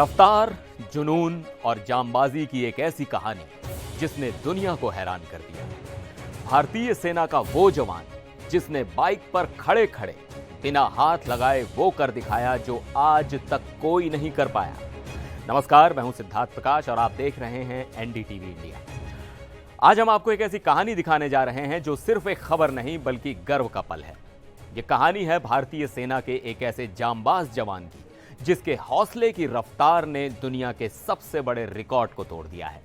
रफ्तार, जुनून और जांबाजी की एक ऐसी कहानी जिसने दुनिया को हैरान कर दिया। भारतीय सेना का वो जवान जिसने बाइक पर खड़े खड़े बिना हाथ लगाए वो कर दिखाया जो आज तक कोई नहीं कर पाया। नमस्कार, मैं हूं सिद्धार्थ प्रकाश और आप देख रहे हैं एनडीटीवी इंडिया। आज हम आपको एक ऐसी कहानी दिखाने जा रहे हैं जो सिर्फ एक खबर नहीं बल्कि गर्व का पल है। यह कहानी है भारतीय सेना के एक ऐसे जांबाज जवान की जिसके हौसले की रफ्तार ने दुनिया के सबसे बड़े रिकॉर्ड को तोड़ दिया है।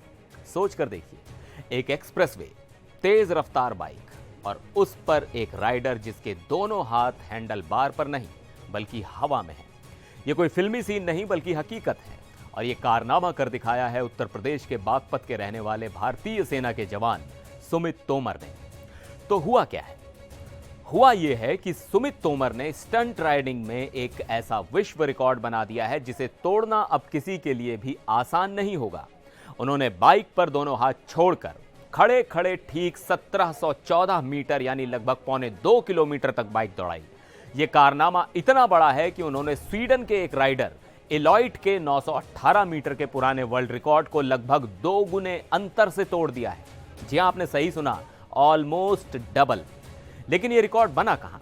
सोच कर देखिए, एक एक्सप्रेसवे, तेज रफ्तार बाइक और उस पर एक राइडर जिसके दोनों हाथ हैंडल बार पर नहीं बल्कि हवा में है। यह कोई फिल्मी सीन नहीं बल्कि हकीकत है और यह कारनामा कर दिखाया है उत्तर प्रदेश के बागपत के रहने वाले भारतीय सेना के जवान सुमित तोमर ने। तो हुआ क्या है? हुआ यह है कि सुमित तोमर ने स्टंट राइडिंग में एक ऐसा विश्व रिकॉर्ड बना दिया है जिसे तोड़ना अब किसी के लिए भी आसान नहीं होगा। उन्होंने बाइक पर दोनों हाथ छोड़कर खड़े खड़े ठीक 1714 मीटर यानी लगभग 1.25 किलोमीटर तक बाइक दौड़ाई। यह कारनामा इतना बड़ा है कि उन्होंने स्वीडन के एक राइडर एलॉइट के 918 मीटर के पुराने वर्ल्ड रिकॉर्ड को लगभग 2 गुने अंतर से तोड़ दिया है। जी हां, आपने सही सुना, ऑलमोस्ट डबल। लेकिन यह रिकॉर्ड बना कहां?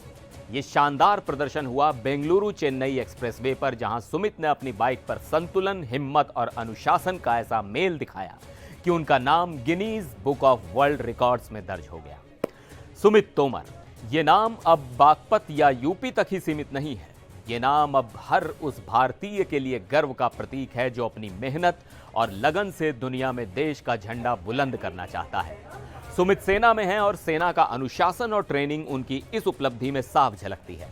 यह शानदार प्रदर्शन हुआ बेंगलुरु चेन्नई एक्सप्रेसवे पर, जहां सुमित ने अपनी बाइक पर संतुलन, हिम्मत और अनुशासन का ऐसा मेल दिखाया कि उनका नाम Guinness book of world records में दर्ज हो गया। सुमित तोमर, यह नाम अब बागपत या यूपी तक ही सीमित नहीं है। यह नाम अब हर उस भारतीय के लिए गर्व का प्रतीक है जो अपनी मेहनत और लगन से दुनिया में देश का झंडा बुलंद करना चाहता है। सुमित सेना में हैं और सेना का अनुशासन और ट्रेनिंग उनकी इस उपलब्धि में साफ झलकती है।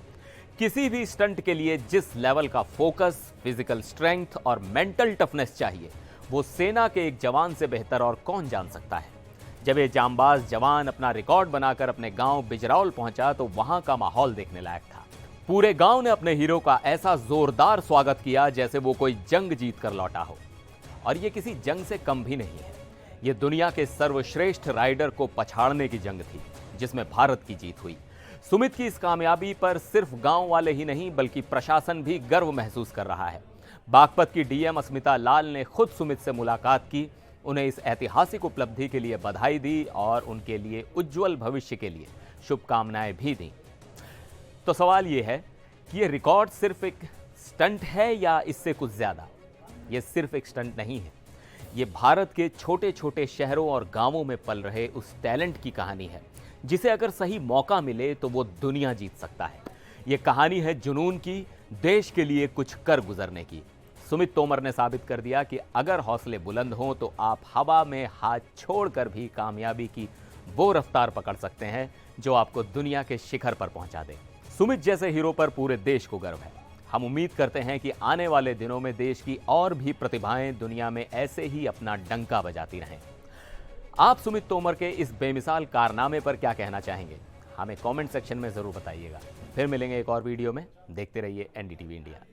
किसी भी स्टंट के लिए जिस लेवल का फोकस, फिजिकल स्ट्रेंथ और मेंटल टफनेस चाहिए वो सेना के एक जवान से बेहतर और कौन जान सकता है। जब ये जांबाज जवान अपना रिकॉर्ड बनाकर अपने गांव बिजरौल पहुंचा तो वहां का माहौल देखने लायक था। पूरे गांव ने अपने हीरो का ऐसा जोरदार स्वागत किया जैसे वो कोई जंग जीत कर लौटा हो। और ये किसी जंग से कम भी नहीं है, ये दुनिया के सर्वश्रेष्ठ राइडर को पछाड़ने की जंग थी जिसमें भारत की जीत हुई। सुमित की इस कामयाबी पर सिर्फ गांव वाले ही नहीं बल्कि प्रशासन भी गर्व महसूस कर रहा है। बागपत की डीएम अस्मिता लाल ने खुद सुमित से मुलाकात की, उन्हें इस ऐतिहासिक उपलब्धि के लिए बधाई दी और उनके लिए उज्जवल भविष्य के लिए शुभकामनाएं भी दी। तो सवाल यह है कि यह रिकॉर्ड सिर्फ एक स्टंट है या इससे कुछ ज्यादा? यह सिर्फ एक स्टंट नहीं है, ये भारत के छोटे छोटे शहरों और गांवों में पल रहे उस टैलेंट की कहानी है जिसे अगर सही मौका मिले तो वो दुनिया जीत सकता है। ये कहानी है जुनून की, देश के लिए कुछ कर गुजरने की। सुमित तोमर ने साबित कर दिया कि अगर हौसले बुलंद हों तो आप हवा में हाथ छोड़कर भी कामयाबी की वो रफ्तार पकड़ सकते हैं जो आपको दुनिया के शिखर पर पहुंचा दे। सुमित जैसे हीरो पर पूरे देश को गर्व है। हम उम्मीद करते हैं कि आने वाले दिनों में देश की और भी प्रतिभाएं दुनिया में ऐसे ही अपना डंका बजाती रहें। आप सुमित तोमर के इस बेमिसाल कारनामे पर क्या कहना चाहेंगे? हमें कमेंट सेक्शन में जरूर बताइएगा। फिर मिलेंगे एक और वीडियो में। देखते रहिए एनडीटीवी इंडिया।